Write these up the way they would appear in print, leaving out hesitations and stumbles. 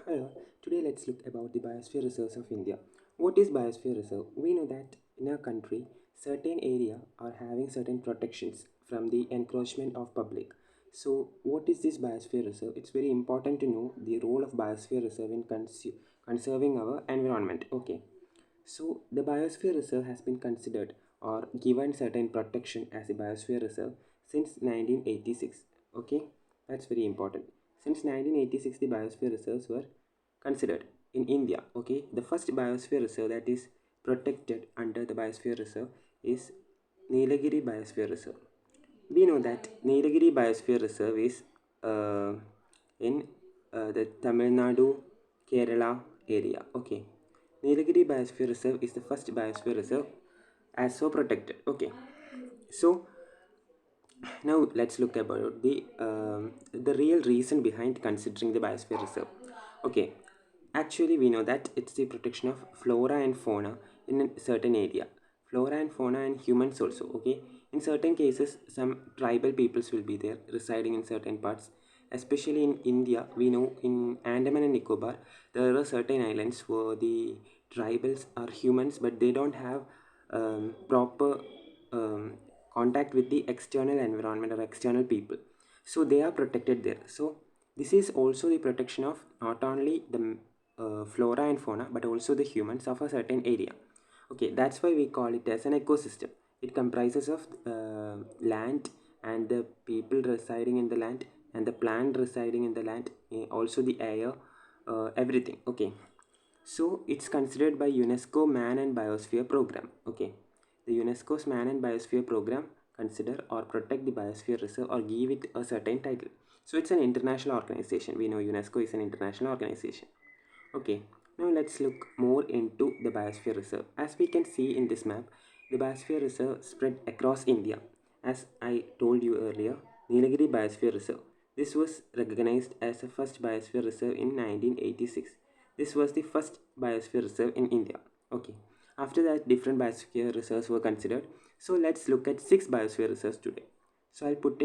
Hello, today let's look about the Biosphere Reserves of India. What is Biosphere Reserve? We know that in our country, certain area are having certain protections from the encroachment of public. So, what is this Biosphere Reserve? It's very important to know the role of Biosphere Reserve in conserving our environment. Okay, so the Biosphere Reserve has been considered or given certain protection as a Biosphere Reserve since 1986. Okay, that's very important. Since 1986, the Biosphere Reserves were considered in India. Okay, the first Biosphere Reserve that is protected under the Biosphere Reserve is Nilagiri Biosphere Reserve. We know that Nilagiri Biosphere Reserve is in the Tamil Nadu, Kerala area. Okay, Nilagiri Biosphere Reserve is the first biosphere reserve as so protected. Okay, so now let's look about the real reason behind considering the biosphere reserve. Okay, actually we know that it's the protection of flora and fauna in a certain area. Flora and fauna and humans also. Okay, in certain cases some tribal peoples will be there residing in certain parts. Especially in India, we know in Andaman and Nicobar, there are certain islands where the tribals are humans, but they don't have proper um, contact with the external environment or external people, so they are protected there. So this is also the protection of not only the flora and fauna but also the humans of a certain area. Okay, that's why we call it as an ecosystem. It comprises of land and the people residing in the land and the plant residing in the land, also the air, everything. Okay, so it's considered by UNESCO Man and Biosphere Program. Okay, the UNESCO's Man and Biosphere Program consider or protect the biosphere reserve or give it a certain title. So it's an international organization. We know UNESCO is an international organization. Okay, now let's look more into the Biosphere Reserve. As we can see in this map, the Biosphere Reserve spread across India. As I told you earlier, Nilagiri Biosphere Reserve. This was recognized as the first Biosphere Reserve in 1986. This was the first Biosphere Reserve in India. Okay. After that, different Biosphere Reserves were considered. So let's look at 6 Biosphere Reserves today. So I'll put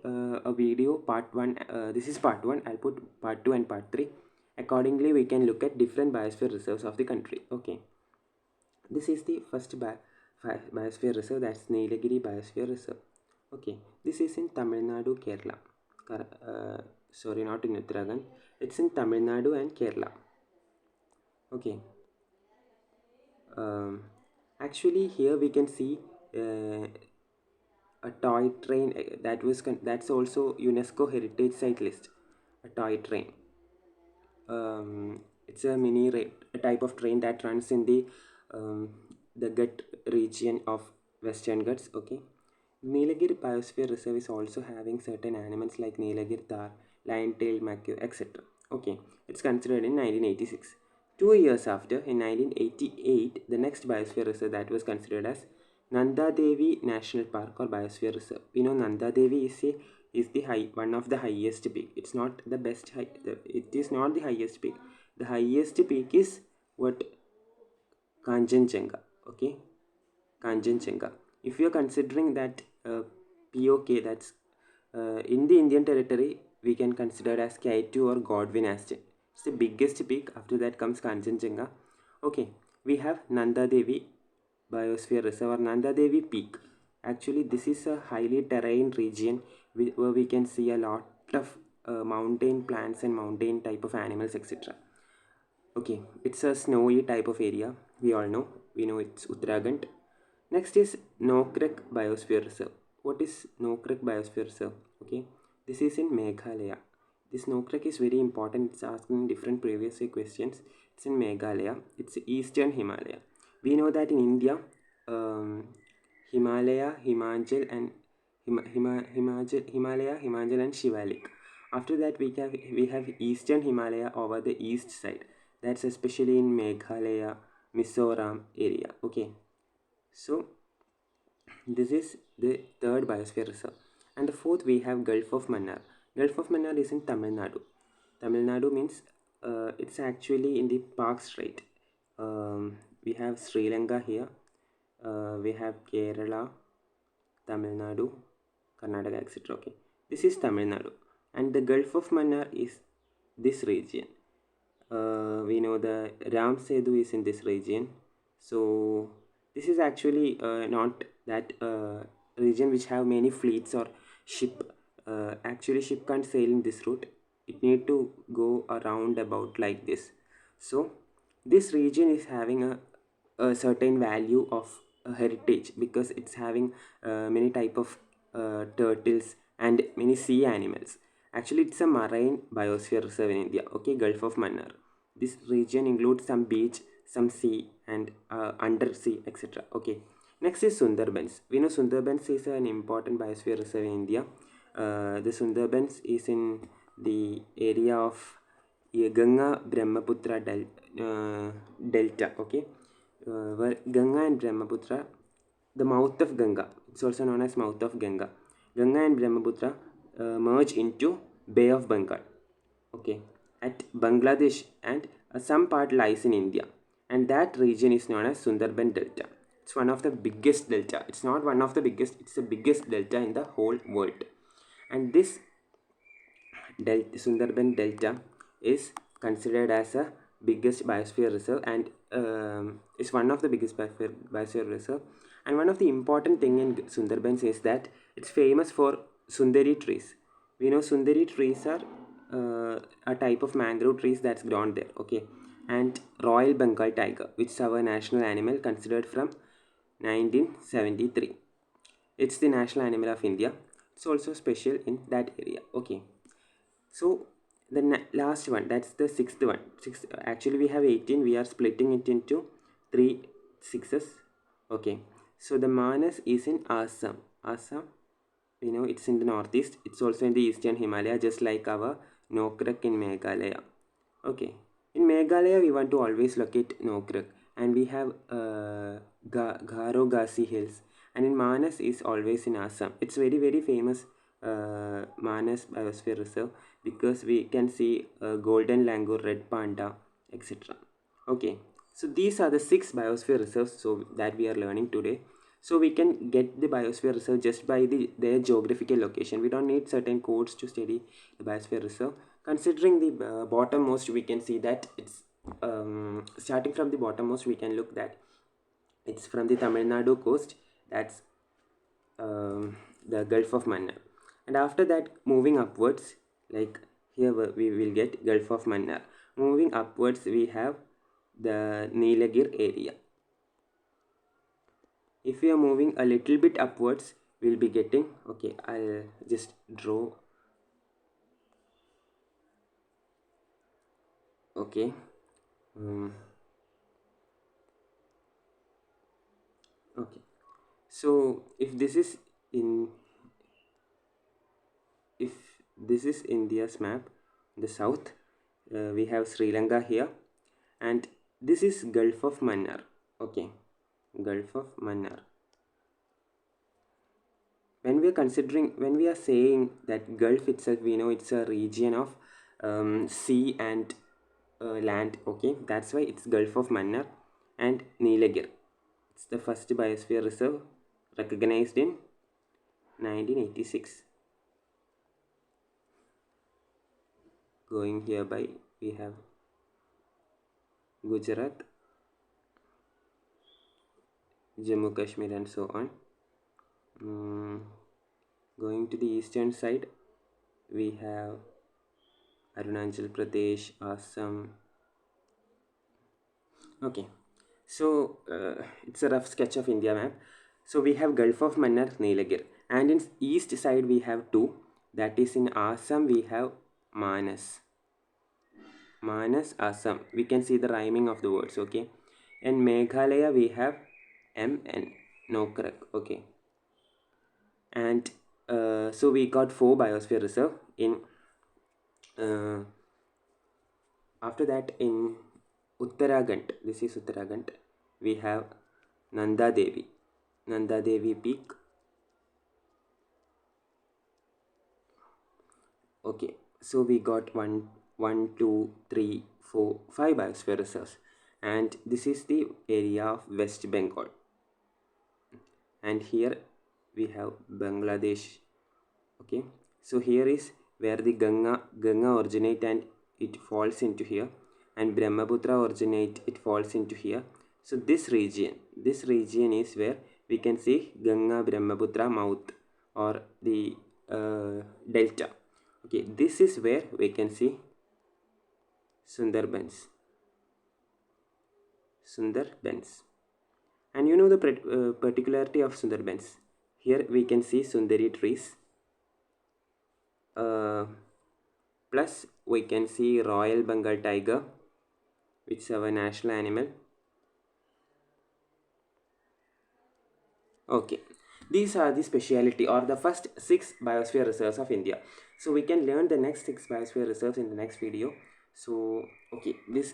a video part 1. This is part 1. I'll put part 2 and part 3. Accordingly, we can look at different biosphere reserves of the country. Okay, this is the first biosphere reserve, that's Nilagiri Biosphere Reserve. Okay, this is in Tamil Nadu, Kerala. Sorry, not in Uttarakhand. It's in Tamil Nadu and Kerala. Okay, um, actually here we can see uh, a toy train that's also UNESCO Heritage Site list. A toy train. It's a a type of train that runs in um, the Gut region of Western Ghats. Okay, Nilagiri Biosphere Reserve is also having certain animals like Nilagiri Tar, lion-tailed macaque, etc. Okay, it's considered in 1986. 2 years after, in 1988, the next Biosphere Reserve that was considered as Nanda Devi National Park or Biosphere Reserve. We know Nanda Devi is the one of the highest peak. It's not the best high. It is not the highest peak. The highest peak is what, Kanchenjunga. Okay, Kanchenjunga. If you are considering that POK, that's in the Indian territory, we can consider as K2 or Godwin Aston. It's the biggest peak. After that comes Kanchenjunga. Okay, we have Nanda Devi Biosphere Reserve or Nanda Devi Peak. Actually, this is a highly terrain region where we can see a lot of mountain plants and mountain type of animals, etc. Okay, it's a snowy type of area. We know it's Uttarakhand. Next is Nokrek Biosphere Reserve. What is Nokrek Biosphere Reserve? Okay, this is in Meghalaya. This Nokrek is very important. It's asked in different previous questions. It's in Meghalaya. It's Eastern Himalaya. We know that in India, um, Himalaya, Himachal, and Himalaya, and Shivalik. After that, we have Eastern Himalaya over the east side. That's especially in Meghalaya, Mizoram area. Okay, so this is the third biosphere reserve. And the fourth, we have Gulf of Mannar. Gulf of Mannar is in Tamil Nadu. Tamil Nadu means it's actually in the Park Strait. We have Sri Lanka here. We have Kerala, Tamil Nadu, Karnataka, etc. Okay, this is Tamil Nadu, and the Gulf of Mannar is this region. we know the Ram Setu is in this region. So this is actually not that region which have many fleets or ship. Actually, ship can't sail in this route. It need to go around about like this. So this region is having a certain value of heritage because it's having many type of turtles and many sea animals. Actually, it's a marine biosphere reserve in India. Okay, Gulf of Mannar. This region includes some beach, some sea, and undersea, etc. Okay. Next is Sundarbans. We know Sundarbans is an important biosphere reserve in India. The Sundarbans is in the area of Ganga Brahmaputra Delta. Okay, where Ganga and Brahmaputra, the mouth of Ganga, it's also known as mouth of Ganga. Ganga and Brahmaputra merge into Bay of Bengal. Okay, at Bangladesh, and some part lies in India, and that region is known as Sundarban Delta. It's one of the biggest delta. It's not one of the biggest, it's the biggest delta in the whole world. And this Sundarban Delta is considered as a biggest biosphere reserve, and is one of the biggest biosphere reserve. And one of the important thing in Sundarbans is that it's famous for Sundari trees. We know Sundari trees are a type of mangrove trees that's grown there. Okay, and Royal Bengal tiger, which is our national animal, considered from 1973. It's the national animal of India. It's also special in that area. Okay, so the last one, that's the sixth one. Actually, we have 18. We are splitting it into three sixes. Okay. So the Manas is in Assam. Assam, you know, it's in the northeast. It's also in the eastern Himalaya, just like our Nokrak in Meghalaya. Okay. In Meghalaya, we want to always locate Nokrak, and we have Garo Gasi Hills. And in Manas is always in Assam. It's very very famous Manas Biosphere Reserve because we can see golden langur, red panda, etc. Okay, so these are the six biosphere reserves so that we are learning today. So we can get the biosphere reserve just by their geographical location. We don't need certain codes to study the biosphere reserve. Considering the bottommost, we can see that it's starting from the bottommost. We can look that it's from the Tamil Nadu coast. That's the Gulf of Mannar, and after that, moving upwards, like here we will get Gulf of Mannar. Moving upwards, we have the Nilagir area. If we are moving a little bit upwards, we'll be getting, okay, I'll just draw. Okay, okay, so in if this is India's map, the south, we have Sri Lanka here, and this is Gulf of Mannar. Okay, Gulf of Mannar. When we are saying that Gulf itself, we know it's a region of sea and land. Okay, that's why it's Gulf of Mannar and Nilagir. It's the first biosphere reserve recognized in 1986. Going hereby, we have Gujarat, Jammu Kashmir, and so on. Going to the eastern side, we have Arunachal Pradesh, Assam. Okay, so it's a rough sketch of India map. So we have Gulf of Mannar, Nilagir, and in east side we have two. That is in Assam we have Manas. Manas, Assam. We can see the rhyming of the words. Okay, in Meghalaya we have MN, Nokrak. Okay, and so we got four biosphere reserve in. After that, in Uttarakhand, this is Uttarakhand, we have Nanda Devi. Nanda Devi Peak. Okay, so we got one, two, three, four, five biosphere reserves, and this is the area of West Bengal. And here we have Bangladesh. Okay, so here is where the Ganga originate and it falls into here. and Brahmaputra originate, it falls into here. So this region is where we can see Ganga Brahmaputra mouth or the delta. Okay, this is where we can see Sundarbans. Sundarbans. And you know the particularity of Sundarbans. Here we can see Sundari trees. Uh, Plus we can see Royal Bengal tiger, which is our national animal. Okay, these are the speciality or the first 6 biosphere reserves of India. So we can learn the next 6 biosphere reserves in the next video. So okay, this